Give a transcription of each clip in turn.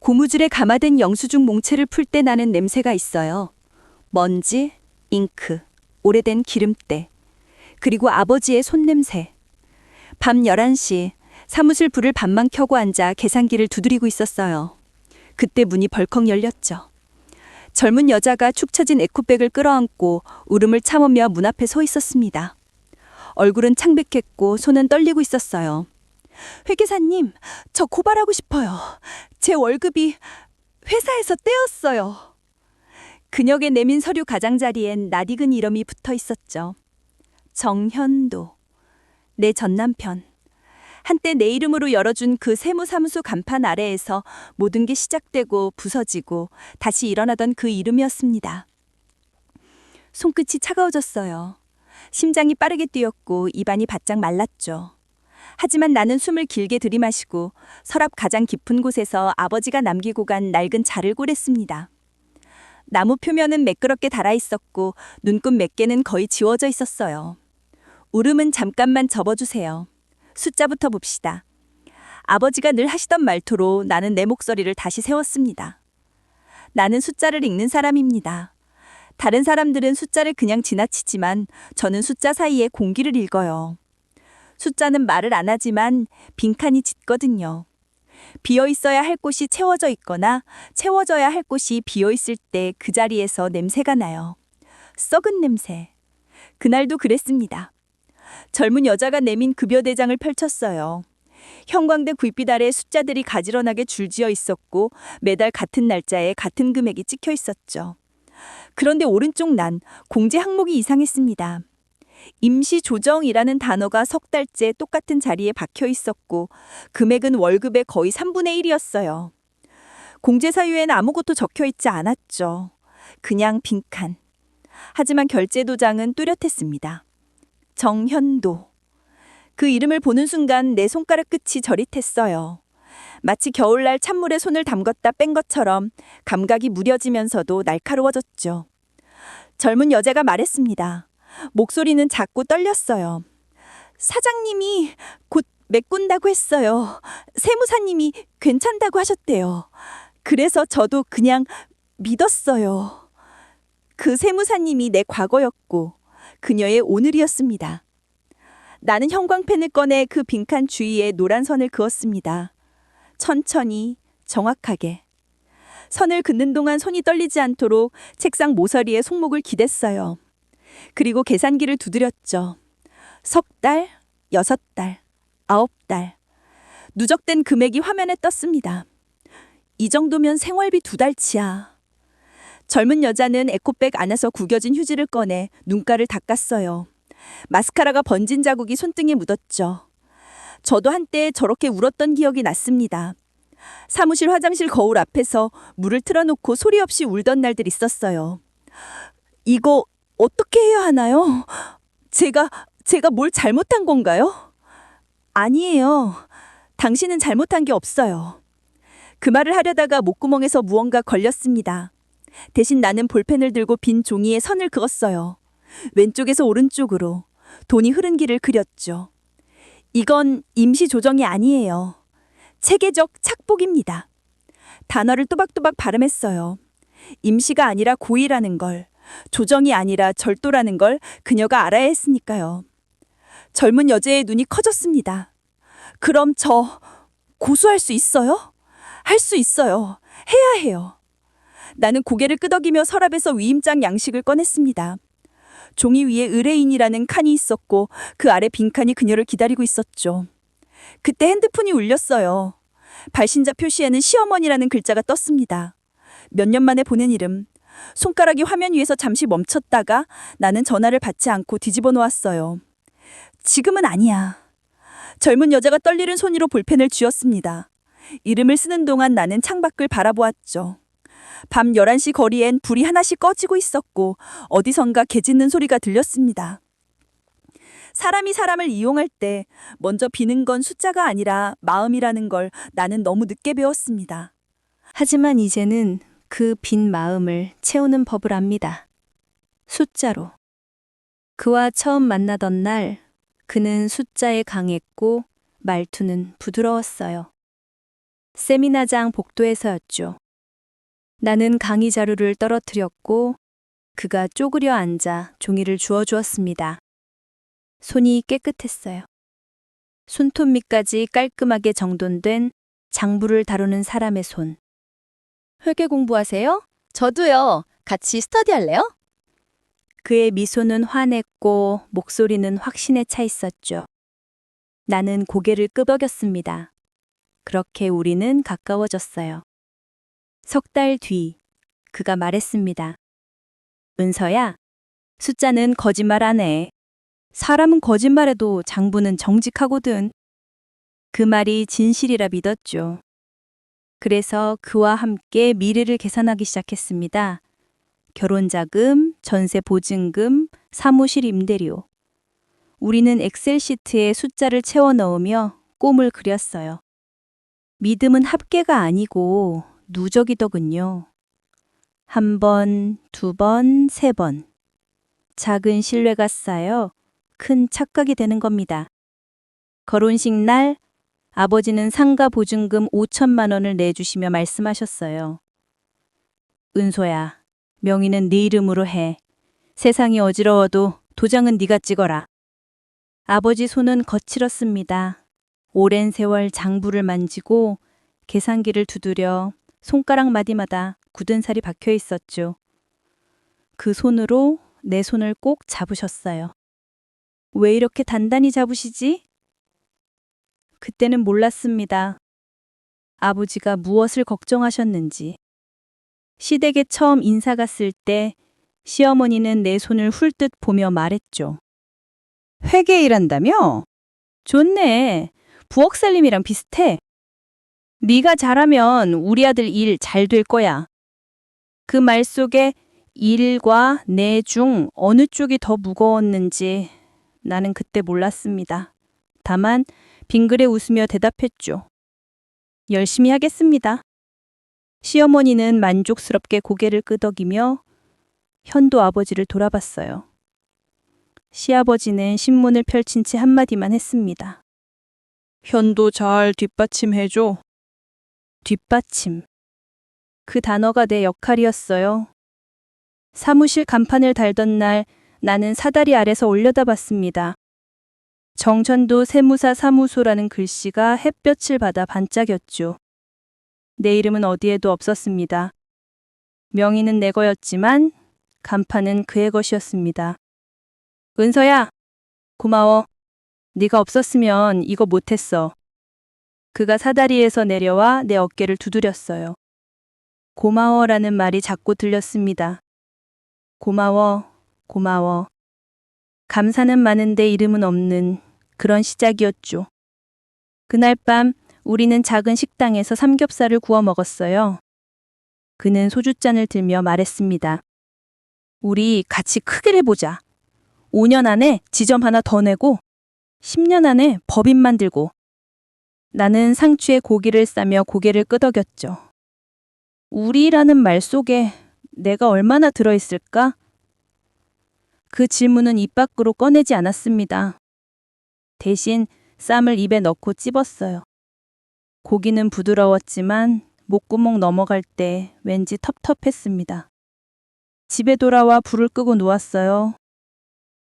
고무줄에 감아든 영수증 몽채를 풀 때 나는 냄새가 있어요. 먼지, 잉크, 오래된 기름때, 그리고 아버지의 손냄새. 밤 11시, 사무실 불을 반만 켜고 앉아 계산기를 두드리고 있었어요. 그때 문이 벌컥 열렸죠. 젊은 여자가 축 처진 에코백을 끌어안고 울음을 참으며 문 앞에 서 있었습니다. 얼굴은 창백했고 손은 떨리고 있었어요. 회계사님, 저 고발하고 싶어요. 제 월급이 회사에서 떼었어요. 그녀의 내민 서류 가장자리엔 낯익은 이름이 붙어 있었죠. 정현도, 내 전남편. 한때 내 이름으로 열어준 그 세무사무소 간판 아래에서 모든 게 시작되고 부서지고 다시 일어나던 그 이름이었습니다. 손끝이 차가워졌어요. 심장이 빠르게 뛰었고 입안이 바짝 말랐죠. 하지만 나는 숨을 길게 들이마시고 서랍 가장 깊은 곳에서 아버지가 남기고 간 낡은 자를 고랬습니다. 나무 표면은 매끄럽게 닳아 있었고 눈금 몇 개는 거의 지워져 있었어요. 울음은 잠깐만 접어주세요. 숫자부터 봅시다. 아버지가 늘 하시던 말투로 나는 내 목소리를 다시 세웠습니다. 나는 숫자를 읽는 사람입니다. 다른 사람들은 숫자를 그냥 지나치지만 저는 숫자 사이에 공기를 읽어요. 숫자는 말을 안 하지만 빈칸이 짙거든요. 비어 있어야 할 곳이 채워져 있거나 채워져야 할 곳이 비어 있을 때 그 자리에서 냄새가 나요. 썩은 냄새. 그날도 그랬습니다. 젊은 여자가 내민 급여 대장을 펼쳤어요. 형광등 불빛 아래 숫자들이 가지런하게 줄지어 있었고 매달 같은 날짜에 같은 금액이 찍혀 있었죠. 그런데 오른쪽 난 공제 항목이 이상했습니다. 임시조정이라는 단어가 석 달째 똑같은 자리에 박혀 있었고 금액은 월급의 거의 3분의 1이었어요. 공제사유에는 아무것도 적혀 있지 않았죠. 그냥 빈칸. 하지만 결제도장은 뚜렷했습니다. 정현도. 그 이름을 보는 순간 내 손가락 끝이 저릿했어요. 마치 겨울날 찬물에 손을 담궜다 뺀 것처럼 감각이 무뎌지면서도 날카로워졌죠. 젊은 여자가 말했습니다. 목소리는 작고 떨렸어요. 사장님이 곧 메꾼다고 했어요. 세무사님이 괜찮다고 하셨대요. 그래서 저도 그냥 믿었어요. 그 세무사님이 내 과거였고 그녀의 오늘이었습니다. 나는 형광펜을 꺼내 그 빈칸 주위에 노란 선을 그었습니다. 천천히, 정확하게. 선을 긋는 동안 손이 떨리지 않도록 책상 모서리에 손목을 기댔어요. 그리고 계산기를 두드렸죠. 석 달, 6달, 9달. 누적된 금액이 화면에 떴습니다. 이 정도면 생활비 2달치야. 젊은 여자는 에코백 안에서 구겨진 휴지를 꺼내 눈가를 닦았어요. 마스카라가 번진 자국이 손등에 묻었죠. 저도 한때 저렇게 울었던 기억이 났습니다. 사무실 화장실 거울 앞에서 물을 틀어놓고 소리 없이 울던 날들 있었어요. 이거 어떻게 해야 하나요? 제가 뭘 잘못한 건가요? 아니에요. 당신은 잘못한 게 없어요. 그 말을 하려다가 목구멍에서 무언가 걸렸습니다. 대신 나는 볼펜을 들고 빈 종이에 선을 그었어요. 왼쪽에서 오른쪽으로 돈이 흐른 길을 그렸죠. 이건 임시 조정이 아니에요. 체계적 착복입니다. 단어를 또박또박 발음했어요. 임시가 아니라 고의라는 걸, 조정이 아니라 절도라는 걸 그녀가 알아야 했으니까요. 젊은 여자의 눈이 커졌습니다. 그럼 저 고소할 수 있어요? 할 수 있어요. 해야 해요. 나는 고개를 끄덕이며 서랍에서 위임장 양식을 꺼냈습니다. 종이 위에 의뢰인이라는 칸이 있었고 그 아래 빈칸이 그녀를 기다리고 있었죠. 그때 핸드폰이 울렸어요. 발신자 표시에는 시어머니라는 글자가 떴습니다. 몇 년 만에 보낸 이름. 손가락이 화면 위에서 잠시 멈췄다가 나는 전화를 받지 않고 뒤집어 놓았어요. 지금은 아니야. 젊은 여자가 떨리는 손으로 볼펜을 쥐었습니다. 이름을 쓰는 동안 나는 창밖을 바라보았죠. 밤 11시 거리엔 불이 하나씩 꺼지고 있었고 어디선가 개 짖는 소리가 들렸습니다. 사람이 사람을 이용할 때 먼저 비는 건 숫자가 아니라 마음이라는 걸 나는 너무 늦게 배웠습니다. 하지만 이제는 그 빈 마음을 채우는 법을 압니다. 숫자로. 그와 처음 만나던 날 그는 숫자에 강했고 말투는 부드러웠어요. 세미나장 복도에서였죠. 나는 강의 자료를 떨어뜨렸고 그가 쪼그려 앉아 종이를 주워주었습니다. 손이 깨끗했어요. 손톱 밑까지 깔끔하게 정돈된 장부를 다루는 사람의 손. 회계 공부하세요? 저도요. 같이 스터디 할래요? 그의 미소는 환했고 목소리는 확신에 차 있었죠. 나는 고개를 끄덕였습니다. 그렇게 우리는 가까워졌어요. 석 달 뒤, 그가 말했습니다. 은서야, 숫자는 거짓말 안 해. 사람은 거짓말해도 장부는 정직하거든. 그 말이 진실이라 믿었죠. 그래서 그와 함께 미래를 계산하기 시작했습니다. 결혼자금, 전세 보증금, 사무실 임대료. 우리는 엑셀 시트에 숫자를 채워 넣으며 꿈을 그렸어요. 믿음은 합계가 아니고 누적이더군요. 한 번, 두 번, 세 번. 작은 신뢰가 쌓여 큰 착각이 되는 겁니다. 결혼식 날 아버지는 상가 보증금 5천만 원을 내주시며 말씀하셨어요. 은소야, 명의는 네 이름으로 해. 세상이 어지러워도 도장은 네가 찍어라. 아버지 손은 거칠었습니다. 오랜 세월 장부를 만지고 계산기를 두드려 손가락 마디마다 굳은 살이 박혀 있었죠. 그 손으로 내 손을 꼭 잡으셨어요. 왜 이렇게 단단히 잡으시지? 그때는 몰랐습니다. 아버지가 무엇을 걱정하셨는지. 시댁에 처음 인사 갔을 때 시어머니는 내 손을 훌듯 보며 말했죠. 회계 일한다며? 좋네. 부엌 살림이랑 비슷해. 네가 잘하면 우리 아들 일 잘 될 거야. 그 말 속에 일과 내 중 어느 쪽이 더 무거웠는지 나는 그때 몰랐습니다. 다만 빙그레 웃으며 대답했죠. 열심히 하겠습니다. 시어머니는 만족스럽게 고개를 끄덕이며 현도 아버지를 돌아봤어요. 시아버지는 신문을 펼친 채 한마디만 했습니다. 현도 잘 뒷받침해줘. 뒷받침. 그 단어가 내 역할이었어요. 사무실 간판을 달던 날 나는 사다리 아래서 올려다봤습니다. 정천도 세무사 사무소라는 글씨가 햇볕을 받아 반짝였죠. 내 이름은 어디에도 없었습니다. 명의는 내 거였지만 간판은 그의 것이었습니다. 은서야, 고마워. 네가 없었으면 이거 못했어. 그가 사다리에서 내려와 내 어깨를 두드렸어요. 고마워라는 말이 자꾸 들렸습니다. 고마워, 고마워. 감사는 많은데 이름은 없는 그런 시작이었죠. 그날 밤 우리는 작은 식당에서 삼겹살을 구워 먹었어요. 그는 소주잔을 들며 말했습니다. 우리 같이 크게 해보자. 5년 안에 지점 하나 더 내고 10년 안에 법인 만들고. 나는 상추에 고기를 싸며 고개를 끄덕였죠. 우리라는 말 속에 내가 얼마나 들어있을까? 그 질문은 입 밖으로 꺼내지 않았습니다. 대신 쌈을 입에 넣고 찝었어요. 고기는 부드러웠지만 목구멍 넘어갈 때 왠지 텁텁했습니다. 집에 돌아와 불을 끄고 누웠어요.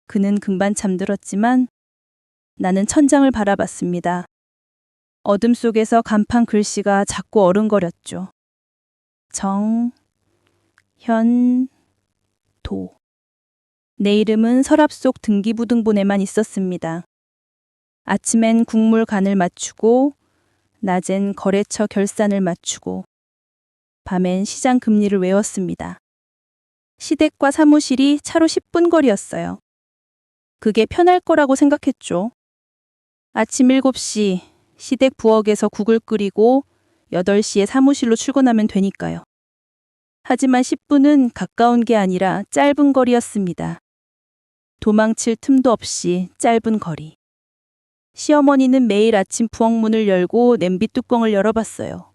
그는 금방 잠들었지만 나는 천장을 바라봤습니다. 어둠 속에서 간판 글씨가 자꾸 어른거렸죠. 정, 현, 도. 내 이름은 서랍 속 등기부등본에만 있었습니다. 아침엔 국물 간을 맞추고, 낮엔 거래처 결산을 맞추고, 밤엔 시장 금리를 외웠습니다. 시댁과 사무실이 차로 10분 거리였어요. 그게 편할 거라고 생각했죠. 아침 7시 시댁 부엌에서 국을 끓이고 8시에 사무실로 출근하면 되니까요. 하지만 10분은 가까운 게 아니라 짧은 거리였습니다. 도망칠 틈도 없이 짧은 거리. 시어머니는 매일 아침 부엌문을 열고 냄비 뚜껑을 열어봤어요.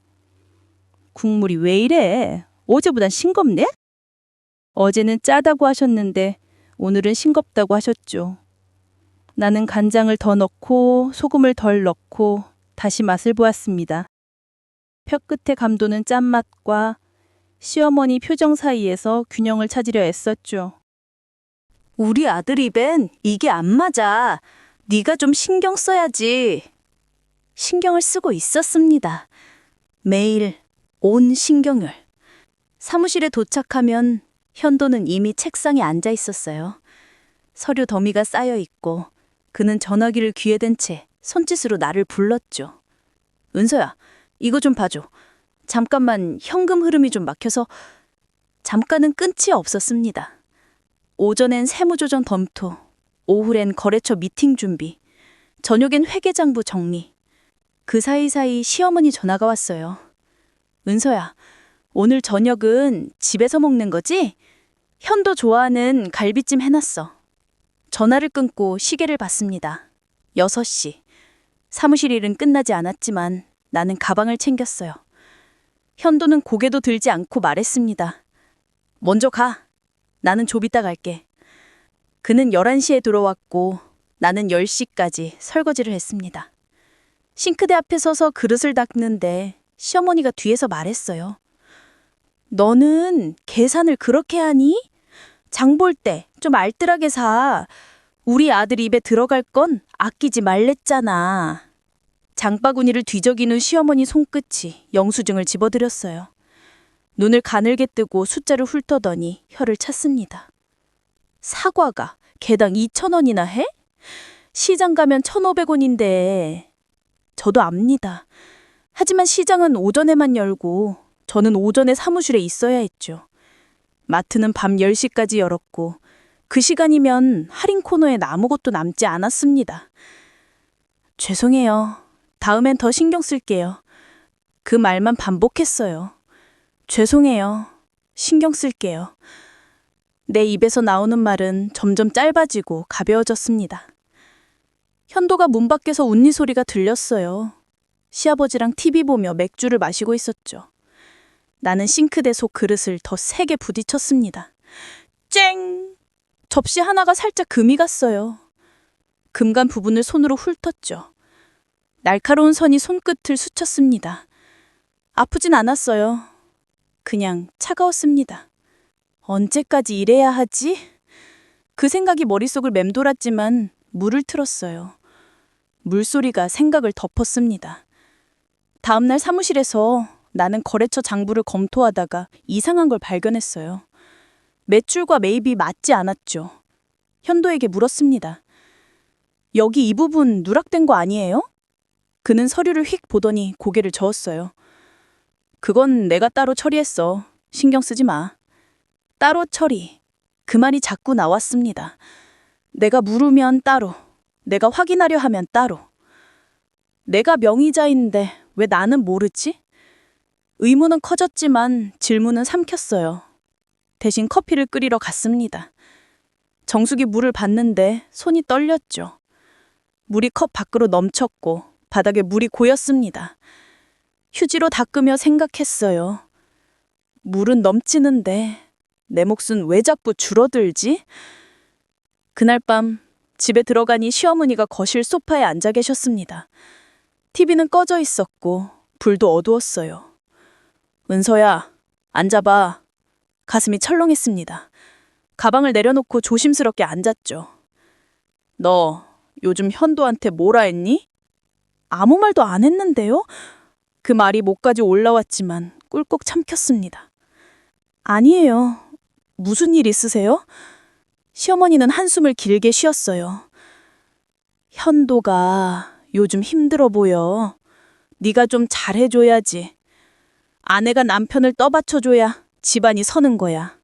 국물이 왜 이래? 어제보단 싱겁네? 어제는 짜다고 하셨는데 오늘은 싱겁다고 하셨죠. 나는 간장을 더 넣고 소금을 덜 넣고 다시 맛을 보았습니다. 혀 끝에 감도는 짠맛과 시어머니 표정 사이에서 균형을 찾으려 애썼죠. 우리 아들 입엔 이게 안 맞아. 네가 좀 신경 써야지. 신경을 쓰고 있었습니다. 매일 온 신경을. 사무실에 도착하면 현도는 이미 책상에 앉아 있었어요. 서류 더미가 쌓여 있고 그는 전화기를 귀에 댄 채 손짓으로 나를 불렀죠. 은서야, 이거 좀 봐줘. 잠깐만 현금 흐름이 좀 막혀서. 잠깐은 끝이 없었습니다. 오전엔 세무조정 검토, 오후엔 거래처 미팅 준비, 저녁엔 회계장부 정리. 그 사이사이 시어머니 전화가 왔어요. 은서야, 오늘 저녁은 집에서 먹는 거지? 현도 좋아하는 갈비찜 해놨어. 전화를 끊고 시계를 봤습니다. 6시. 사무실 일은 끝나지 않았지만 나는 가방을 챙겼어요. 현도는 고개도 들지 않고 말했습니다. 먼저 가. 나는 좀 이따 갈게. 그는 11시에 들어왔고 나는 10시까지 설거지를 했습니다. 싱크대 앞에 서서 그릇을 닦는데 시어머니가 뒤에서 말했어요. 너는 계산을 그렇게 하니? 장 볼 때 좀 알뜰하게 사. 우리 아들 입에 들어갈 건 아끼지 말랬잖아. 장바구니를 뒤적이는 시어머니 손끝이 영수증을 집어들였어요. 눈을 가늘게 뜨고 숫자를 훑어더니 혀를 찼습니다. 사과가 개당 2,000원이나 해? 시장 가면 1,500원인데. 저도 압니다. 하지만 시장은 오전에만 열고 저는 오전에 사무실에 있어야 했죠. 마트는 밤 10시까지 열었고 그 시간이면 할인 코너에 아무것도 남지 않았습니다. 죄송해요. 다음엔 더 신경 쓸게요. 그 말만 반복했어요. 죄송해요. 신경 쓸게요. 내 입에서 나오는 말은 점점 짧아지고 가벼워졌습니다. 현도가 문 밖에서 운니 소리가 들렸어요. 시아버지랑 TV 보며 맥주를 마시고 있었죠. 나는 싱크대 속 그릇을 더 세게 부딪혔습니다. 쨍! 접시 하나가 살짝 금이 갔어요. 금간 부분을 손으로 훑었죠. 날카로운 선이 손끝을 스쳤습니다. 아프진 않았어요. 그냥 차가웠습니다. 언제까지 이래야 하지? 그 생각이 머릿속을 맴돌았지만 물을 틀었어요. 물소리가 생각을 덮었습니다. 다음날 사무실에서 나는 거래처 장부를 검토하다가 이상한 걸 발견했어요. 매출과 매입이 맞지 않았죠. 현도에게 물었습니다. 여기 이 부분 누락된 거 아니에요? 그는 서류를 휙 보더니 고개를 저었어요. 그건 내가 따로 처리했어. 신경 쓰지 마. 따로 처리. 그 말이 자꾸 나왔습니다. 내가 물으면 따로, 내가 확인하려 하면 따로. 내가 명의자인데 왜 나는 모르지? 의문은 커졌지만 질문은 삼켰어요. 대신 커피를 끓이러 갔습니다. 정수기 물을 받는데 손이 떨렸죠. 물이 컵 밖으로 넘쳤고 바닥에 물이 고였습니다. 휴지로 닦으며 생각했어요. 물은 넘치는데 내 몫은 왜 자꾸 줄어들지? 그날 밤 집에 들어가니 시어머니가 거실 소파에 앉아 계셨습니다. TV는 꺼져 있었고 불도 어두웠어요. 은서야, 앉아봐. 가슴이 철렁했습니다. 가방을 내려놓고 조심스럽게 앉았죠. 너 요즘 현도한테 뭐라 했니? 아무 말도 안 했는데요? 그 말이 목까지 올라왔지만 꿀꺽 참켰습니다. 아니에요. 무슨 일 있으세요? 시어머니는 한숨을 길게 쉬었어요. 현도가 요즘 힘들어 보여. 네가 좀 잘해줘야지. 아내가 남편을 떠받쳐줘야 집안이 서는 거야.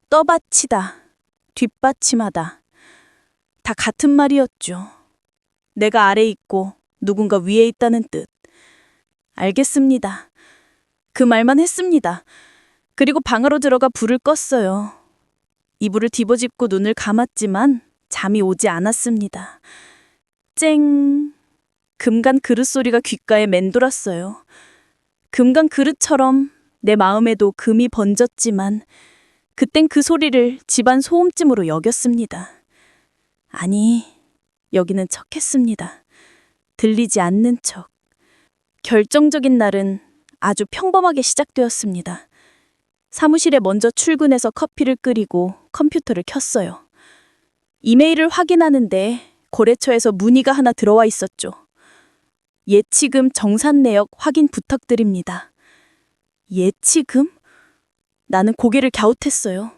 떠받치다, 뒷받침하다. 다 같은 말이었죠. 내가 아래 있고 누군가 위에 있다는 뜻. 알겠습니다. 그 말만 했습니다. 그리고 방 안으로 들어가 불을 껐어요. 이불을 뒤집고 눈을 감았지만 잠이 오지 않았습니다. 쨍! 금간 그릇 소리가 귓가에 맴돌았어요. 금간 그릇처럼 내 마음에도 금이 번졌지만 그땐 그 소리를 집안 소음쯤으로 여겼습니다. 아니, 여기는 척했습니다. 들리지 않는 척. 결정적인 날은 아주 평범하게 시작되었습니다. 사무실에 먼저 출근해서 커피를 끓이고 컴퓨터를 켰어요. 이메일을 확인하는데 거래처에서 문의가 하나 들어와 있었죠. 예치금 정산 내역 확인 부탁드립니다. 예치금? 나는 고개를 갸웃했어요.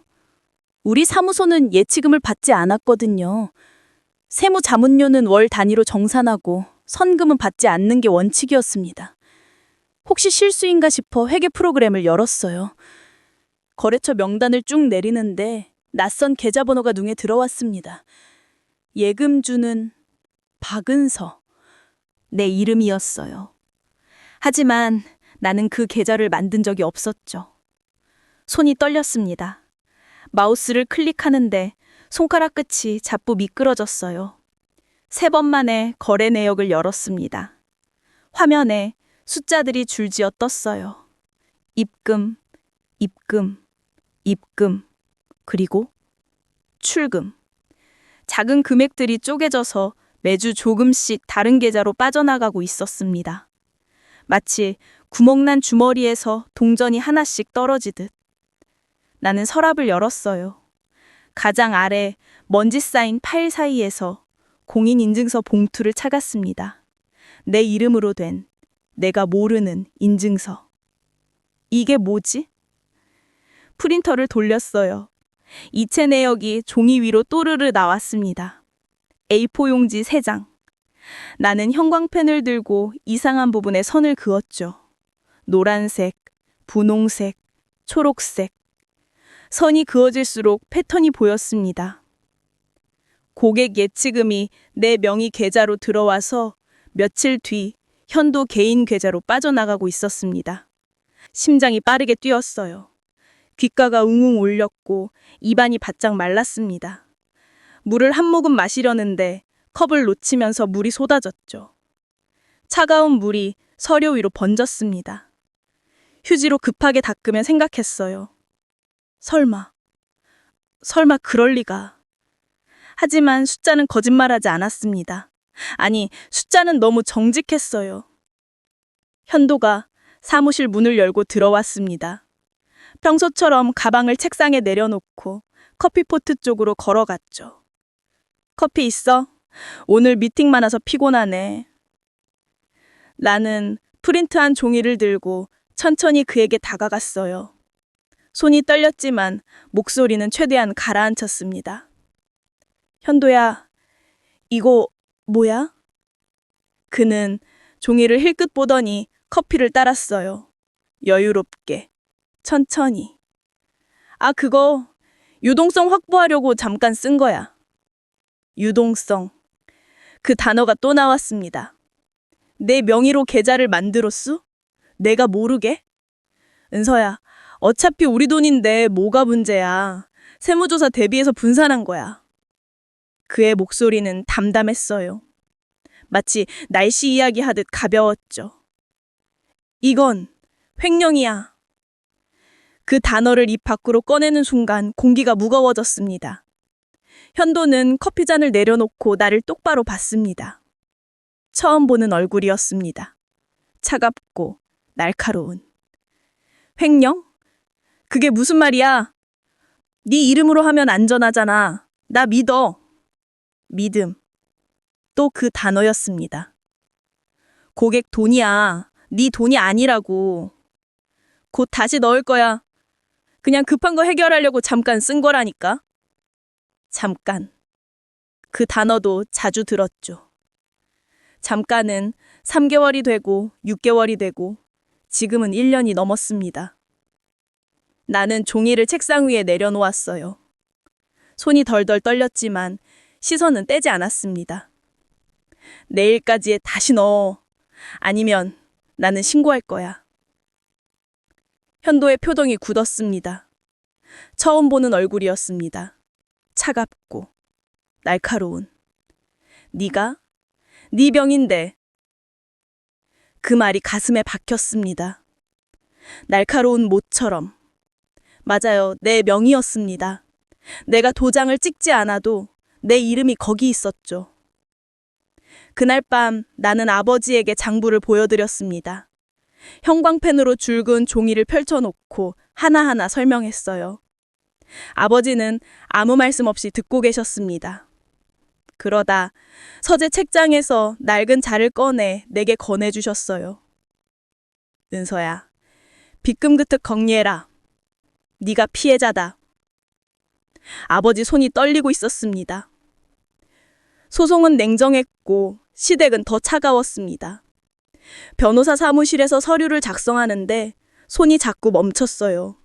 우리 사무소는 예치금을 받지 않았거든요. 세무자문료는 월 단위로 정산하고 선금은 받지 않는 게 원칙이었습니다. 혹시 실수인가 싶어 회계 프로그램을 열었어요. 거래처 명단을 쭉 내리는데 낯선 계좌번호가 눈에 들어왔습니다. 예금주는 박은서. 내 이름이었어요. 하지만 나는 그 계좌를 만든 적이 없었죠. 손이 떨렸습니다. 마우스를 클릭하는데 손가락 끝이 자꾸 미끄러졌어요. 3번 만에 거래 내역을 열었습니다. 화면에 숫자들이 줄지어 떴어요. 입금, 입금, 입금, 그리고 출금. 작은 금액들이 쪼개져서 매주 조금씩 다른 계좌로 빠져나가고 있었습니다. 마치 구멍난 주머니에서 동전이 하나씩 떨어지듯. 나는 서랍을 열었어요. 가장 아래 먼지 쌓인 파일 사이에서 공인인증서 봉투를 찾았습니다. 내 이름으로 된 내가 모르는 인증서. 이게 뭐지? 프린터를 돌렸어요. 이체 내역이 종이 위로 또르르 나왔습니다. A4 용지 3장. 나는 형광펜을 들고 이상한 부분에 선을 그었죠. 노란색, 분홍색, 초록색. 선이 그어질수록 패턴이 보였습니다. 고객 예치금이 내 명의 계좌로 들어와서 며칠 뒤 현도 개인 계좌로 빠져나가고 있었습니다. 심장이 빠르게 뛰었어요. 귓가가 웅웅 울렸고 입안이 바짝 말랐습니다. 물을 한 모금 마시려는데 컵을 놓치면서 물이 쏟아졌죠. 차가운 물이 서류 위로 번졌습니다. 휴지로 급하게 닦으며 생각했어요. 설마 그럴 리가. 하지만 숫자는 거짓말하지 않았습니다. 아니, 숫자는 너무 정직했어요. 현도가 사무실 문을 열고 들어왔습니다. 평소처럼 가방을 책상에 내려놓고 커피포트 쪽으로 걸어갔죠. 커피 있어? 오늘 미팅 많아서 피곤하네. 나는 프린트한 종이를 들고 천천히 그에게 다가갔어요. 손이 떨렸지만 목소리는 최대한 가라앉혔습니다. 현도야, 이거 뭐야? 그는 종이를 힐끗 보더니 커피를 따랐어요. 여유롭게, 천천히. 아, 그거 유동성 확보하려고 잠깐 쓴 거야. 유동성. 그 단어가 또 나왔습니다. 내 명의로 계좌를 만들었수? 내가 모르게? 은서야, 어차피 우리 돈인데 뭐가 문제야. 세무조사 대비해서 분산한 거야. 그의 목소리는 담담했어요. 마치 날씨 이야기하듯 가벼웠죠. 이건 횡령이야. 그 단어를 입 밖으로 꺼내는 순간 공기가 무거워졌습니다. 현도는 커피잔을 내려놓고 나를 똑바로 봤습니다. 처음 보는 얼굴이었습니다. 차갑고 날카로운. 횡령? 그게 무슨 말이야? 네 이름으로 하면 안전하잖아. 나 믿어. 믿음. 또 그 단어였습니다. 고객 돈이야. 네 돈이 아니라고. 곧 다시 넣을 거야. 그냥 급한 거 해결하려고 잠깐 쓴 거라니까. 잠깐. 그 단어도 자주 들었죠. 잠깐은 3개월이 되고 6개월이 되고 지금은 1년이 넘었습니다. 나는 종이를 책상 위에 내려놓았어요. 손이 덜덜 떨렸지만 시선은 떼지 않았습니다. 내일까지에 다시 넣어. 아니면 나는 신고할 거야. 현도의 표정이 굳었습니다. 처음 보는 얼굴이었습니다. 차갑고 날카로운. 네가? 네 병인데. 그 말이 가슴에 박혔습니다. 날카로운 못처럼. 맞아요, 내 명이었습니다. 내가 도장을 찍지 않아도 내 이름이 거기 있었죠. 그날 밤 나는 아버지에게 장부를 보여드렸습니다. 형광펜으로 줄근 종이를 펼쳐놓고 하나하나 설명했어요. 아버지는 아무 말씀 없이 듣고 계셨습니다. 그러다 서재 책장에서 낡은 자를 꺼내 내게 건네주셨어요. 은서야, 빗금그득 정리해라. 네가 피해자다. 아버지 손이 떨리고 있었습니다. 소송은 냉정했고 시댁은 더 차가웠습니다. 변호사 사무실에서 서류를 작성하는데 손이 자꾸 멈췄어요.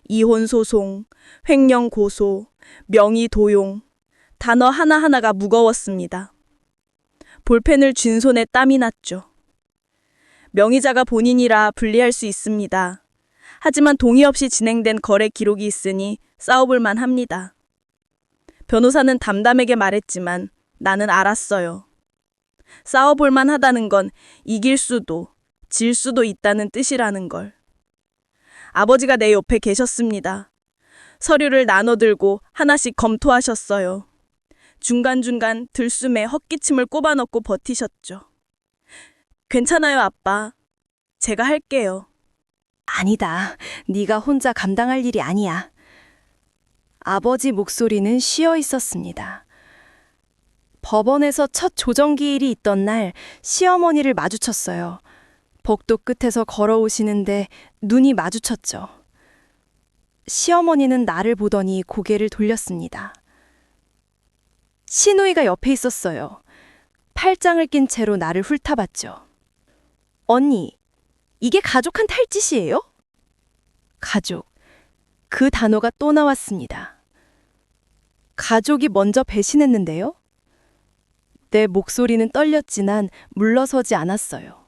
이혼 소송, 횡령 고소, 명의 도용, 단어 하나하나가 무거웠습니다. 볼펜을 쥔 손에 땀이 났죠. 명의자가 본인이라 불리할 수 있습니다. 하지만 동의 없이 진행된 거래 기록이 있으니 싸워볼만 합니다. 변호사는 담담하게 말했지만 나는 알았어요. 싸워볼만 하다는 건 이길 수도 질 수도 있다는 뜻이라는 걸. 아버지가 내 옆에 계셨습니다. 서류를 나눠들고 하나씩 검토하셨어요. 중간중간 들숨에 헛기침을 꼽아넣고 버티셨죠. 괜찮아요, 아빠. 제가 할게요. 아니다. 네가 혼자 감당할 일이 아니야. 아버지 목소리는 쉬어 있었습니다. 법원에서 첫 조정기일이 있던 날 시어머니를 마주쳤어요. 복도 끝에서 걸어오시는데 눈이 마주쳤죠. 시어머니는 나를 보더니 고개를 돌렸습니다. 시누이가 옆에 있었어요. 팔짱을 낀 채로 나를 훑어봤죠. 언니, 이게 가족한 탈짓이에요? 가족. 그 단어가 또 나왔습니다. 가족이 먼저 배신했는데요? 내 목소리는 떨렸지만 물러서지 않았어요.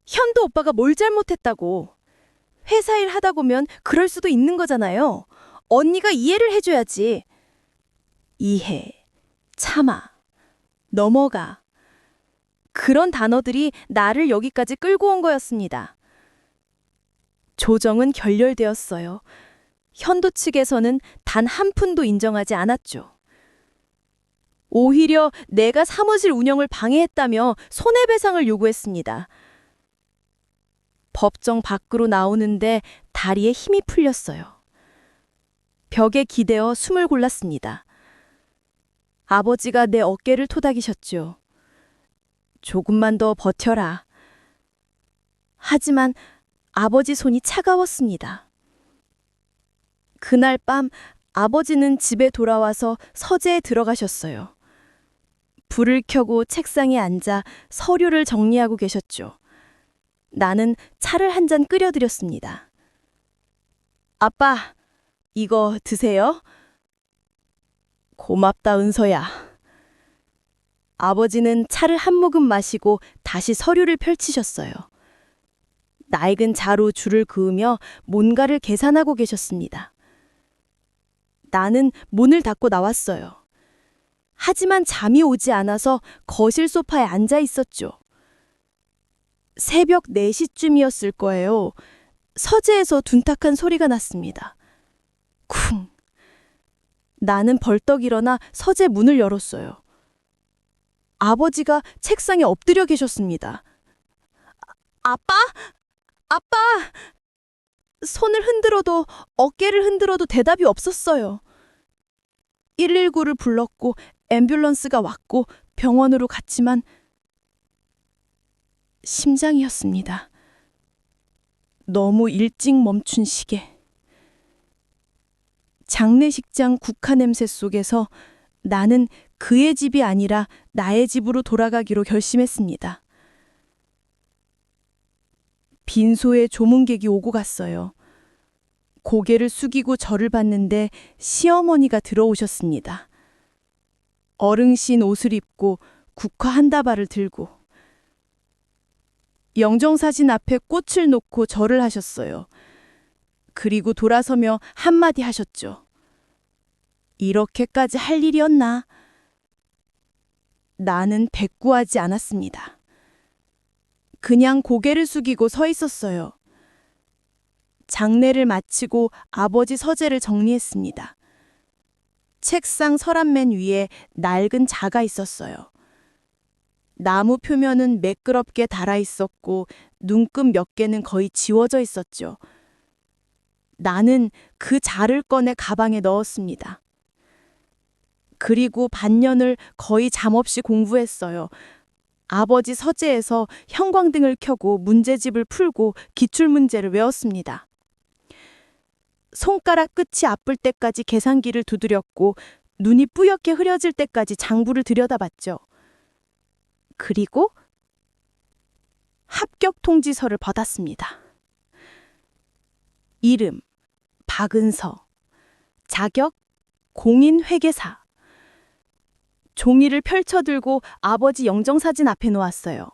현도 오빠가 뭘 잘못했다고. 회사 일 하다 보면 그럴 수도 있는 거잖아요. 언니가 이해를 해줘야지. 이해, 참아, 넘어가. 그런 단어들이 나를 여기까지 끌고 온 거였습니다. 조정은 결렬되었어요. 현도 측에서는 단 한 푼도 인정하지 않았죠. 오히려 내가 사무실 운영을 방해했다며 손해배상을 요구했습니다. 법정 밖으로 나오는데 다리에 힘이 풀렸어요. 벽에 기대어 숨을 골랐습니다. 아버지가 내 어깨를 토닥이셨죠. 조금만 더 버텨라. 하지만 아버지 손이 차가웠습니다. 그날 밤 아버지는 집에 돌아와서 서재에 들어가셨어요. 불을 켜고 책상에 앉아 서류를 정리하고 계셨죠. 나는 차를 한 잔 끓여드렸습니다. 아빠, 이거 드세요. 고맙다, 은서야. 아버지는 차를 한 모금 마시고 다시 서류를 펼치셨어요. 낡은 자로 줄을 그으며 뭔가를 계산하고 계셨습니다. 나는 문을 닫고 나왔어요. 하지만 잠이 오지 않아서 거실 소파에 앉아 있었죠. 새벽 4시쯤이었을 거예요. 서재에서 둔탁한 소리가 났습니다. 쿵. 나는 벌떡 일어나 서재 문을 열었어요. 아버지가 책상에 엎드려 계셨습니다. 아빠? 아빠! 손을 흔들어도 어깨를 흔들어도 대답이 없었어요. 119를 불렀고 앰뷸런스가 왔고 병원으로 갔지만 심장이었습니다. 너무 일찍 멈춘 시계. 장례식장 국화 냄새 속에서 나는 그의 집이 아니라 나의 집으로 돌아가기로 결심했습니다. 빈소에 조문객이 오고 갔어요. 고개를 숙이고 저를 봤는데 시어머니가 들어오셨습니다. 어릉신 옷을 입고 국화 한 다발을 들고 영정사진 앞에 꽃을 놓고 절을 하셨어요. 그리고 돌아서며 한마디 하셨죠. 이렇게까지 할 일이었나? 나는 대꾸하지 않았습니다. 그냥 고개를 숙이고 서 있었어요. 장례를 마치고 아버지 서재를 정리했습니다. 책상 서랍맨 위에 낡은 자가 있었어요. 나무 표면은 매끄럽게 닳아 있었고 눈금 몇 개는 거의 지워져 있었죠. 나는 그 자를 꺼내 가방에 넣었습니다. 그리고 반년을 거의 잠없이 공부했어요. 아버지 서재에서 형광등을 켜고 문제집을 풀고 기출문제를 외웠습니다. 손가락 끝이 아플 때까지 계산기를 두드렸고 눈이 뿌옇게 흐려질 때까지 장부를 들여다봤죠. 그리고 합격 통지서를 받았습니다. 이름 박은서, 자격 공인회계사. 종이를 펼쳐들고 아버지 영정사진 앞에 놓았어요.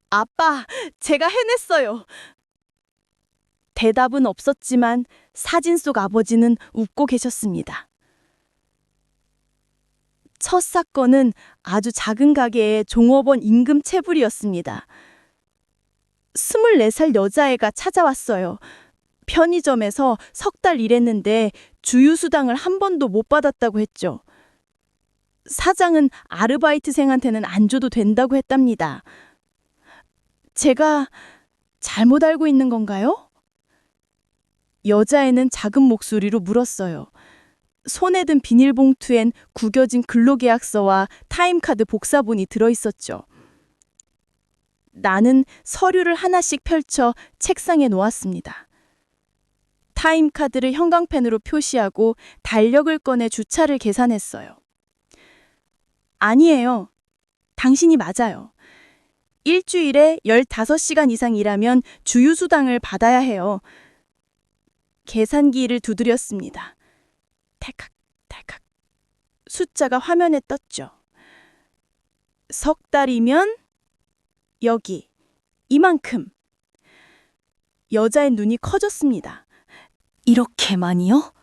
아빠, 제가 해냈어요. 대답은 없었지만 사진 속 아버지는 웃고 계셨습니다. 첫 사건은 아주 작은 가게의 종업원 임금 체불이었습니다. 24살 여자애가 찾아왔어요. 편의점에서 석 달 일했는데 주유수당을 한 번도 못 받았다고 했죠. 사장은 아르바이트생한테는 안 줘도 된다고 했답니다. 제가 잘못 알고 있는 건가요? 여자애는 작은 목소리로 물었어요. 손에 든 비닐봉투엔 구겨진 근로계약서와 타임카드 복사본이 들어있었죠. 나는 서류를 하나씩 펼쳐 책상에 놓았습니다. 타임카드를 형광펜으로 표시하고 달력을 꺼내 주차를 계산했어요. 아니에요. 당신이 맞아요. 일주일에 15시간 이상 일하면 주유수당을 받아야 해요. 계산기를 두드렸습니다. 탈칵, 탈칵. 숫자가 화면에 떴죠. 석 달이면 여기, 이만큼. 여자의 눈이 커졌습니다. 이렇게 많이요?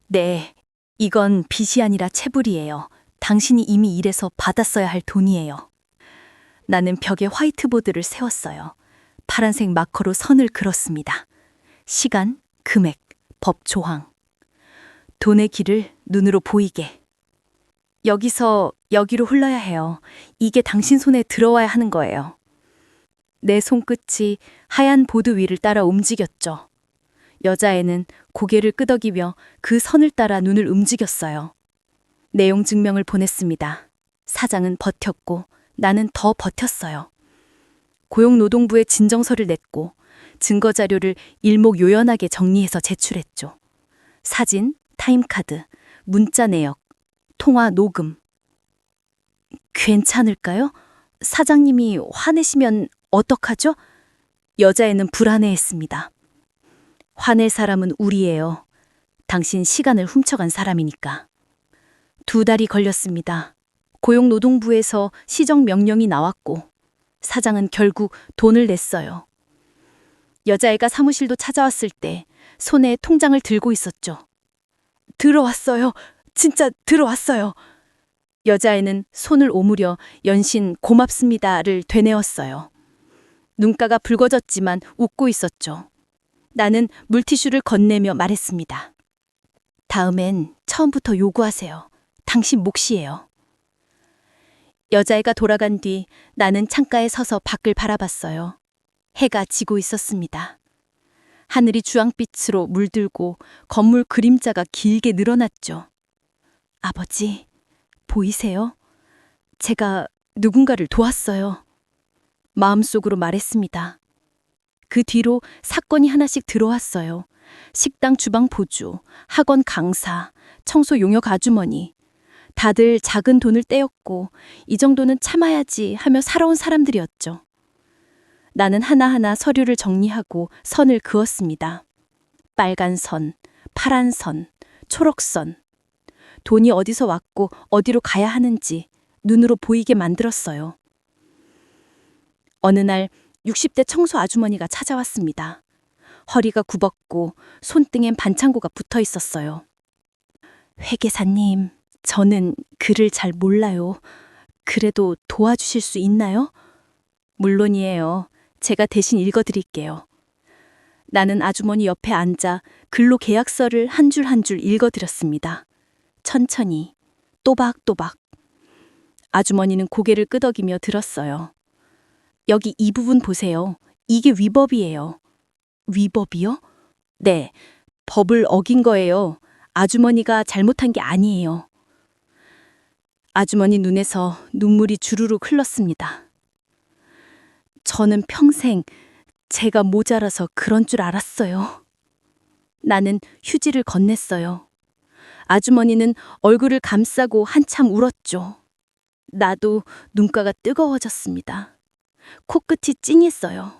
네, 이건 빚이 아니라 체불이에요. 당신이 이미 일해서 받았어야 할 돈이에요. 나는 벽에 화이트보드를 세웠어요. 파란색 마커로 선을 그었습니다. 시간, 금액, 법 조항. 돈의 길을 눈으로 보이게. 여기서 여기로 흘러야 해요. 이게 당신 손에 들어와야 하는 거예요. 내 손끝이 하얀 보드 위를 따라 움직였죠. 여자애는 고개를 끄덕이며 그 선을 따라 눈을 움직였어요. 내용 증명을 보냈습니다. 사장은 버텼고 나는 더 버텼어요. 고용노동부에 진정서를 냈고 증거 자료를 일목요연하게 정리해서 제출했죠. 사진, 타임카드, 문자 내역, 통화 녹음. 괜찮을까요? 사장님이 화내시면 어떡하죠? 여자애는 불안해했습니다. 화낼 사람은 우리예요. 당신 시간을 훔쳐간 사람이니까. 2달이 걸렸습니다. 고용노동부에서 시정명령이 나왔고 사장은 결국 돈을 냈어요. 여자애가 사무실도 찾아왔을 때 손에 통장을 들고 있었죠. 들어왔어요. 진짜 들어왔어요. 여자애는 손을 오므려 연신 고맙습니다를 되뇌었어요. 눈가가 붉어졌지만 웃고 있었죠. 나는 물티슈를 건네며 말했습니다. 다음엔 처음부터 요구하세요. 당신 몫이에요. 여자애가 돌아간 뒤 나는 창가에 서서 밖을 바라봤어요. 해가 지고 있었습니다. 하늘이 주황빛으로 물들고 건물 그림자가 길게 늘어났죠. 아버지, 보이세요? 제가 누군가를 도왔어요. 마음속으로 말했습니다. 그 뒤로 사건이 하나씩 들어왔어요. 식당 주방 보주, 학원 강사, 청소 용역 아주머니. 다들 작은 돈을 떼었고 이 정도는 참아야지 하며 살아온 사람들이었죠. 나는 하나하나 서류를 정리하고 선을 그었습니다. 빨간 선, 파란 선, 초록 선. 돈이 어디서 왔고 어디로 가야 하는지 눈으로 보이게 만들었어요. 어느 날 60대 청소 아주머니가 찾아왔습니다. 허리가 굽었고 손등엔 반창고가 붙어 있었어요. 회계사님, 저는 글을 잘 몰라요. 그래도 도와주실 수 있나요? 물론이에요. 제가 대신 읽어드릴게요. 나는 아주머니 옆에 앉아 근로계약서를 한 줄 한 줄 읽어드렸습니다. 천천히, 또박또박. 아주머니는 고개를 끄덕이며 들었어요. 여기 이 부분 보세요. 이게 위법이에요. 위법이요? 네, 법을 어긴 거예요. 아주머니가 잘못한 게 아니에요. 아주머니 눈에서 눈물이 주르륵 흘렀습니다. 저는 평생 제가 모자라서 그런 줄 알았어요. 나는 휴지를 건넸어요. 아주머니는 얼굴을 감싸고 한참 울었죠. 나도 눈가가 뜨거워졌습니다. 코끝이 찡했어요.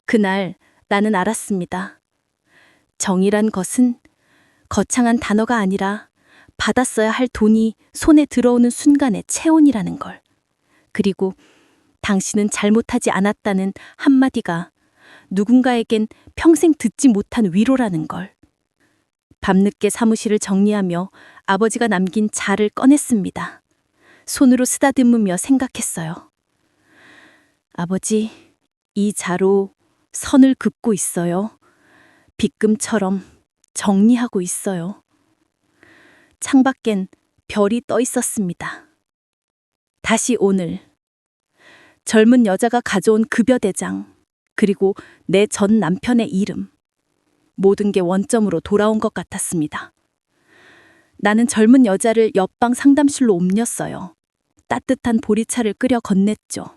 그날 나는 알았습니다. 정이란 것은 거창한 단어가 아니라 받았어야 할 돈이 손에 들어오는 순간의 체온이라는 걸. 그리고 당신은 잘못하지 않았다는 한마디가 누군가에겐 평생 듣지 못한 위로라는 걸. 밤늦게 사무실을 정리하며 아버지가 남긴 자를 꺼냈습니다. 손으로 쓰다듬으며 생각했어요. 아버지, 이 자로 선을 긋고 있어요. 빗금처럼 정리하고 있어요. 창밖엔 별이 떠 있었습니다. 다시 오늘. 젊은 여자가 가져온 급여대장, 그리고 내 전 남편의 이름. 모든 게 원점으로 돌아온 것 같았습니다. 나는 젊은 여자를 옆방 상담실로 옮겼어요. 따뜻한 보리차를 끓여 건넸죠.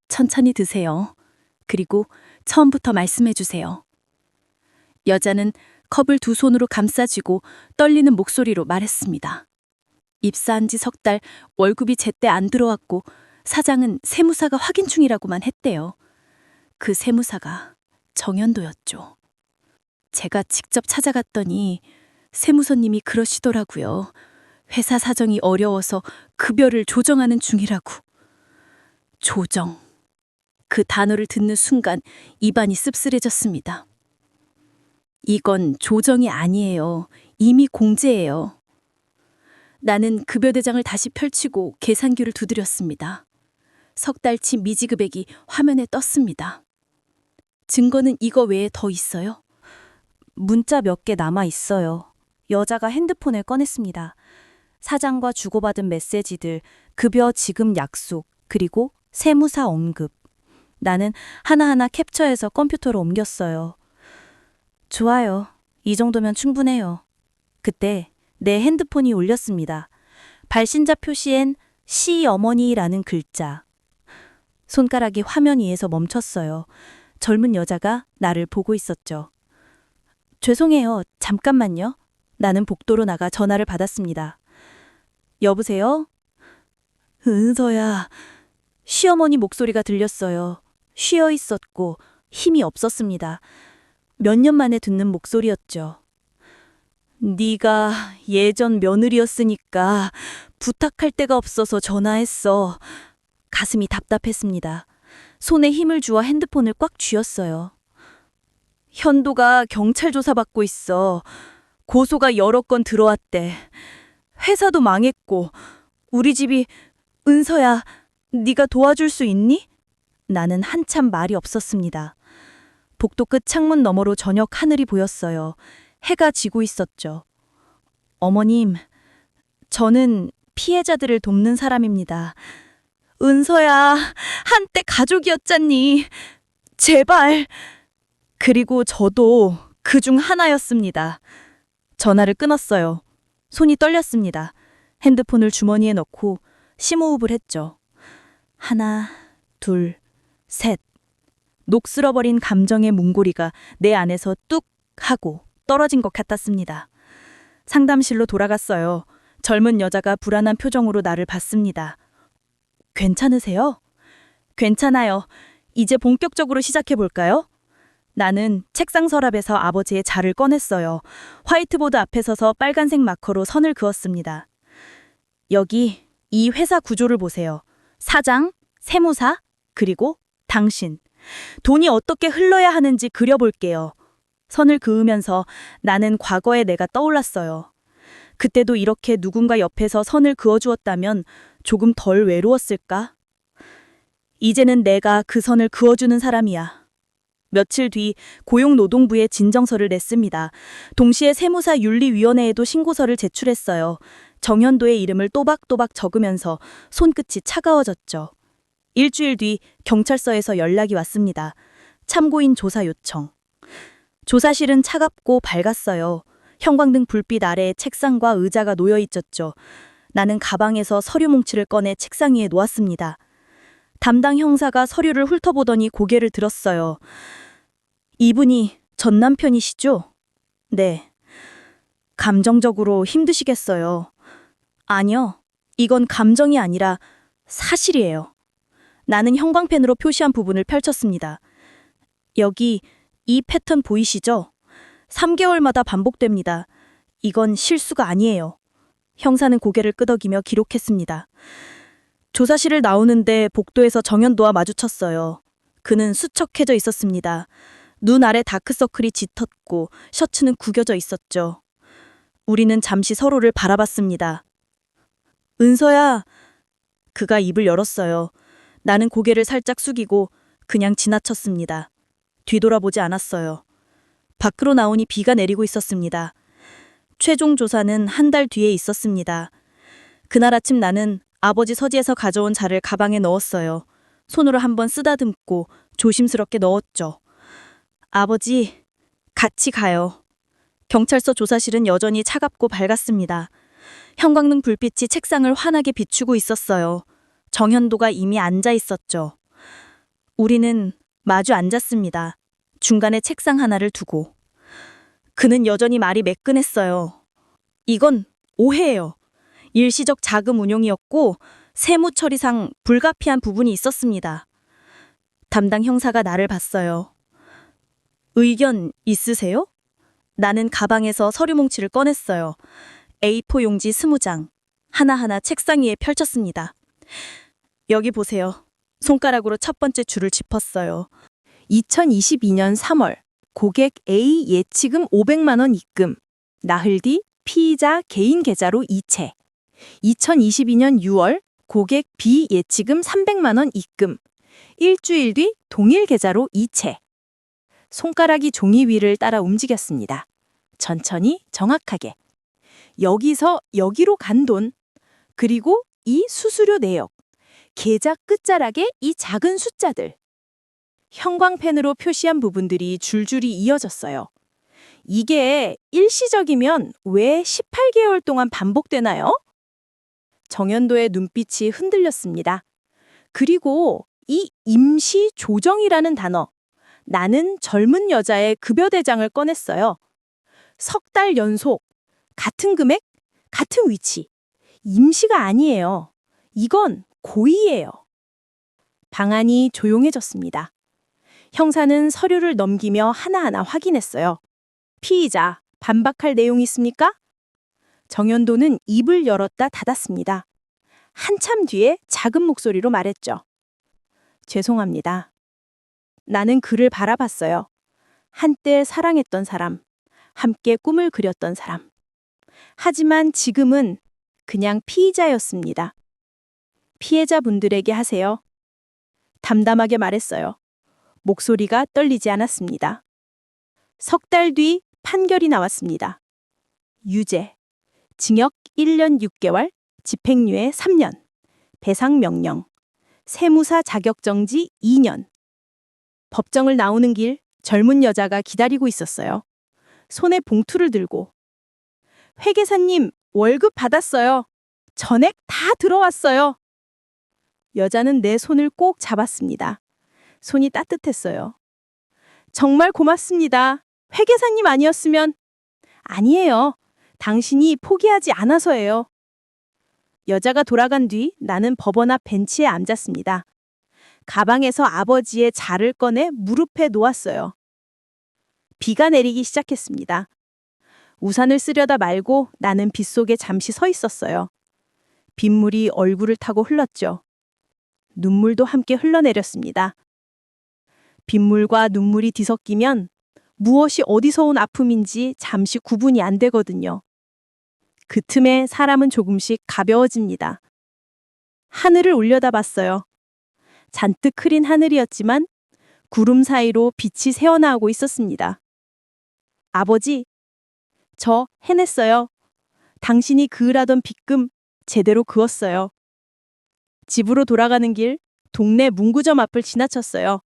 천천히 드세요. 그리고 처음부터 말씀해 주세요. 여자는 컵을 두 손으로 감싸쥐고 떨리는 목소리로 말했습니다. 입사한 지 석 달 월급이 제때 안 들어왔고 사장은 세무사가 확인 중이라고만 했대요. 그 세무사가 정연도였죠. 제가 직접 찾아갔더니 세무서님이 그러시더라고요. 회사 사정이 어려워서 급여를 조정하는 중이라고. 조정. 그 단어를 듣는 순간 입안이 씁쓸해졌습니다. 이건 조정이 아니에요. 이미 공제예요. 나는 급여대장을 다시 펼치고 계산기를 두드렸습니다. 석 달치 미지급액이 화면에 떴습니다. 증거는 이거 외에 더 있어요? 문자 몇 개 남아 있어요. 여자가 핸드폰을 꺼냈습니다. 사장과 주고받은 메시지들, 급여 지급 약속, 그리고 세무사 언급. 나는 하나하나 캡처해서 컴퓨터로 옮겼어요. 좋아요. 이 정도면 충분해요. 그때 내 핸드폰이 울렸습니다. 발신자 표시엔 시어머니라는 글자. 손가락이 화면 위에서 멈췄어요. 젊은 여자가 나를 보고 있었죠. 죄송해요. 잠깐만요. 나는 복도로 나가 전화를 받았습니다. 여보세요? 은서야. 시어머니 목소리가 들렸어요. 쉬어 있었고 힘이 없었습니다. 몇 년 만에 듣는 목소리였죠. 네가 예전 며느리였으니까 부탁할 데가 없어서 전화했어. 가슴이 답답했습니다. 손에 힘을 주어 핸드폰을 꽉 쥐었어요. 현도가 경찰 조사받고 있어. 고소가 여러 건 들어왔대. 회사도 망했고 우리 집이 은서야, 네가 도와줄 수 있니? 나는 한참 말이 없었습니다. 복도 끝 창문 너머로 저녁 하늘이 보였어요. 해가 지고 있었죠. 어머님, 저는 피해자들을 돕는 사람입니다. 은서야, 한때 가족이었잖니. 제발. 그리고 저도 그중 하나였습니다. 전화를 끊었어요. 손이 떨렸습니다. 핸드폰을 주머니에 넣고 심호흡을 했죠. 하나, 둘, 셋. 녹슬어버린 감정의 문고리가 내 안에서 뚝 하고 떨어진 것 같았습니다. 상담실로 돌아갔어요. 젊은 여자가 불안한 표정으로 나를 봤습니다. 괜찮으세요? 괜찮아요. 이제 본격적으로 시작해볼까요? 나는 책상 서랍에서 아버지의 자를 꺼냈어요. 화이트보드 앞에 서서 빨간색 마커로 선을 그었습니다. 여기 이 회사 구조를 보세요. 사장, 세무사, 그리고 당신. 돈이 어떻게 흘러야 하는지 그려볼게요. 선을 그으면서 나는 과거의 내가 떠올랐어요. 그때도 이렇게 누군가 옆에서 선을 그어주었다면 조금 덜 외로웠을까? 이제는 내가 그 선을 그어주는 사람이야. 며칠 뒤 고용노동부에 진정서를 냈습니다. 동시에 세무사 윤리위원회에도 신고서를 제출했어요. 정현도의 이름을 또박또박 적으면서 손끝이 차가워졌죠. 일주일 뒤 경찰서에서 연락이 왔습니다. 참고인 조사 요청. 조사실은 차갑고 밝았어요. 형광등 불빛 아래 책상과 의자가 놓여 있었죠. 나는 가방에서 서류 뭉치를 꺼내 책상 위에 놓았습니다. 담당 형사가 서류를 훑어보더니 고개를 들었어요. 이분이 전 남편이시죠? 네. 감정적으로 힘드시겠어요. 아니요. 이건 감정이 아니라 사실이에요. 나는 형광펜으로 표시한 부분을 펼쳤습니다. 여기 이 패턴 보이시죠? 3개월마다 반복됩니다. 이건 실수가 아니에요. 형사는 고개를 끄덕이며 기록했습니다. 조사실을 나오는데 복도에서 정현도와 마주쳤어요. 그는 수척해져 있었습니다. 눈 아래 다크서클이 짙었고 셔츠는 구겨져 있었죠. 우리는 잠시 서로를 바라봤습니다. 은서야. 그가 입을 열었어요. 나는 고개를 살짝 숙이고 그냥 지나쳤습니다. 뒤돌아보지 않았어요. 밖으로 나오니 비가 내리고 있었습니다. 최종 조사는 한 달 뒤에 있었습니다. 그날 아침 나는 아버지 서재에서 가져온 자를 가방에 넣었어요. 손으로 한번 쓰다듬고 조심스럽게 넣었죠. 아버지, 같이 가요. 경찰서 조사실은 여전히 차갑고 밝았습니다. 형광등 불빛이 책상을 환하게 비추고 있었어요. 정현도가 이미 앉아 있었죠. 우리는 마주 앉았습니다. 중간에 책상 하나를 두고. 그는 여전히 말이 매끈했어요. 이건 오해예요. 일시적 자금 운용이었고 세무 처리상 불가피한 부분이 있었습니다. 담당 형사가 나를 봤어요. 의견 있으세요? 나는 가방에서 서류 뭉치를 꺼냈어요. A4 용지 20장. 하나하나 책상 위에 펼쳤습니다. 여기 보세요. 손가락으로 첫 번째 줄을 짚었어요. 2022년 3월 고객 A 예치금 500만 원 입금. 나흘 뒤 피의자 개인 계좌로 이체. 2022년 6월 고객 B 예치금 300만 원 입금. 일주일 뒤 동일 계좌로 이체. 손가락이 종이 위를 따라 움직였습니다. 천천히 정확하게. 여기서 여기로 간 돈. 그리고 이 수수료 내역. 계좌 끝자락에 이 작은 숫자들. 형광펜으로 표시한 부분들이 줄줄이 이어졌어요. 이게 일시적이면 왜 18개월 동안 반복되나요? 정현도의 눈빛이 흔들렸습니다. 그리고 이 임시 조정이라는 단어. 나는 젊은 여자의 급여대장을 꺼냈어요. 석 달 연속, 같은 금액, 같은 위치. 임시가 아니에요. 이건 고의예요. 방안이 조용해졌습니다. 형사는 서류를 넘기며 하나하나 확인했어요. 피의자, 반박할 내용 있습니까? 정현도는 입을 열었다 닫았습니다. 한참 뒤에 작은 목소리로 말했죠. 죄송합니다. 나는 그를 바라봤어요. 한때 사랑했던 사람, 함께 꿈을 그렸던 사람. 하지만 지금은 그냥 피의자였습니다. 피해자분들에게 하세요. 담담하게 말했어요. 목소리가 떨리지 않았습니다. 석 달 뒤 판결이 나왔습니다. 유죄, 징역 1년 6개월, 집행유예 3년, 배상 명령, 세무사 자격정지 2년. 법정을 나오는 길 젊은 여자가 기다리고 있었어요. 손에 봉투를 들고. 회계사님, 월급 받았어요. 전액 다 들어왔어요. 여자는 내 손을 꼭 잡았습니다. 손이 따뜻했어요. 정말 고맙습니다. 회계사님 아니었으면. 아니에요. 당신이 포기하지 않아서예요. 여자가 돌아간 뒤 나는 법원 앞 벤치에 앉았습니다. 가방에서 아버지의 자를 꺼내 무릎에 놓았어요. 비가 내리기 시작했습니다. 우산을 쓰려다 말고 나는 빗속에 잠시 서 있었어요. 빗물이 얼굴을 타고 흘렀죠. 눈물도 함께 흘러내렸습니다. 빗물과 눈물이 뒤섞이면 무엇이 어디서 온 아픔인지 잠시 구분이 안 되거든요. 그 틈에 사람은 조금씩 가벼워집니다. 하늘을 올려다봤어요. 잔뜩 흐린 하늘이었지만 구름 사이로 빛이 새어나오고 있었습니다. 아버지, 저 해냈어요. 당신이 그으라던 빗금 제대로 그었어요. 집으로 돌아가는 길 동네 문구점 앞을 지나쳤어요.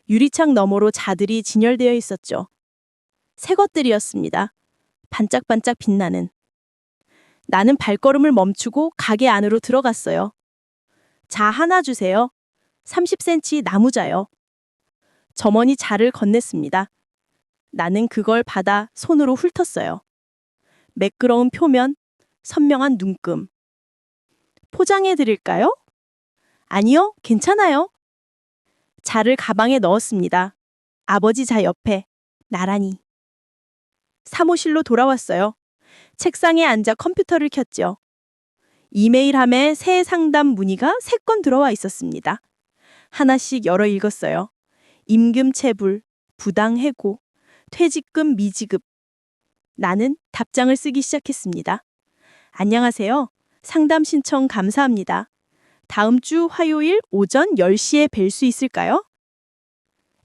유리창 너머로 자들이 진열되어 있었죠. 새 것들이었습니다. 반짝반짝 빛나는. 나는 발걸음을 멈추고 가게 안으로 들어갔어요. 자 하나 주세요. 30cm 나무자요. 점원이 자를 건넸습니다. 나는 그걸 받아 손으로 훑었어요. 매끄러운 표면, 선명한 눈금. 포장해 드릴까요? 아니요, 괜찮아요. 자를 가방에 넣었습니다. 아버지 자 옆에 나란히. 사무실로 돌아왔어요. 책상에 앉아 컴퓨터를 켰죠. 이메일함에 새 상담 문의가 3건 들어와 있었습니다. 하나씩 열어 읽었어요. 임금 체불, 부당 해고, 퇴직금 미지급. 나는 답장을 쓰기 시작했습니다. 안녕하세요. 상담 신청 감사합니다. 다음 주 화요일 오전 10시에 뵐 수 있을까요?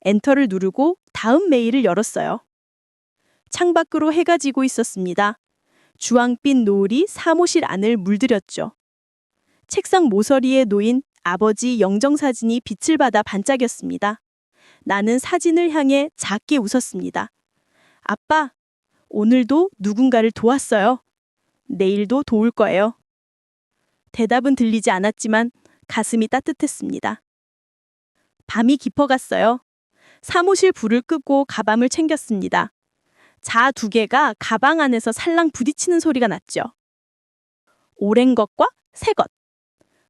엔터를 누르고 다음 메일을 열었어요. 창밖으로 해가 지고 있었습니다. 주황빛 노을이 사무실 안을 물들였죠. 책상 모서리에 놓인 아버지 영정사진이 빛을 받아 반짝였습니다. 나는 사진을 향해 작게 웃었습니다. 아빠, 오늘도 누군가를 도왔어요. 내일도 도울 거예요. 대답은 들리지 않았지만 가슴이 따뜻했습니다. 밤이 깊어갔어요. 사무실 불을 끄고 가방을 챙겼습니다. 자 2개가 가방 안에서 살랑 부딪히는 소리가 났죠. 오랜 것과 새 것,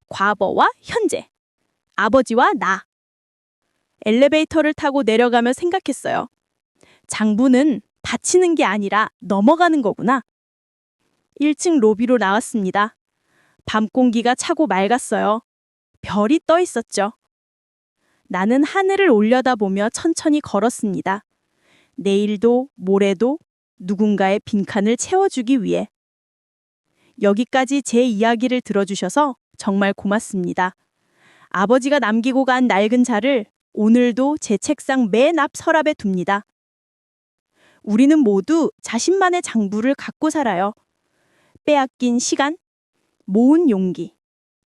과거와 현재, 아버지와 나. 엘리베이터를 타고 내려가며 생각했어요. 장부는 닫히는 게 아니라 넘어가는 거구나. 1층 로비로 나왔습니다. 밤 공기가 차고 맑았어요. 별이 떠 있었죠. 나는 하늘을 올려다보며 천천히 걸었습니다. 내일도 모레도 누군가의 빈칸을 채워주기 위해. 여기까지 제 이야기를 들어주셔서 정말 고맙습니다. 아버지가 남기고 간 낡은 자를 오늘도 제 책상 맨 앞 서랍에 둡니다. 우리는 모두 자신만의 장부를 갖고 살아요. 빼앗긴 시간, 모은 용기,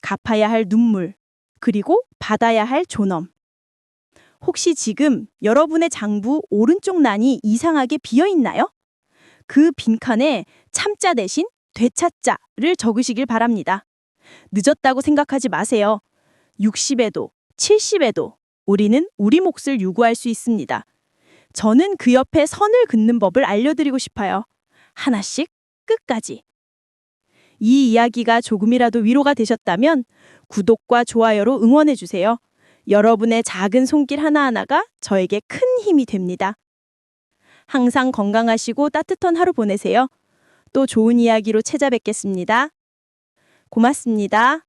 갚아야 할 눈물, 그리고 받아야 할 존엄. 혹시 지금 여러분의 장부 오른쪽 난이 이상하게 비어 있나요? 그 빈칸에 참자 대신 되찾자를 적으시길 바랍니다. 늦었다고 생각하지 마세요. 60에도 70에도 우리는 우리 몫을 요구할 수 있습니다. 저는 그 옆에 선을 긋는 법을 알려드리고 싶어요. 하나씩 끝까지. 이 이야기가 조금이라도 위로가 되셨다면 구독과 좋아요로 응원해주세요. 여러분의 작은 손길 하나하나가 저에게 큰 힘이 됩니다. 항상 건강하시고 따뜻한 하루 보내세요. 또 좋은 이야기로 찾아뵙겠습니다. 고맙습니다.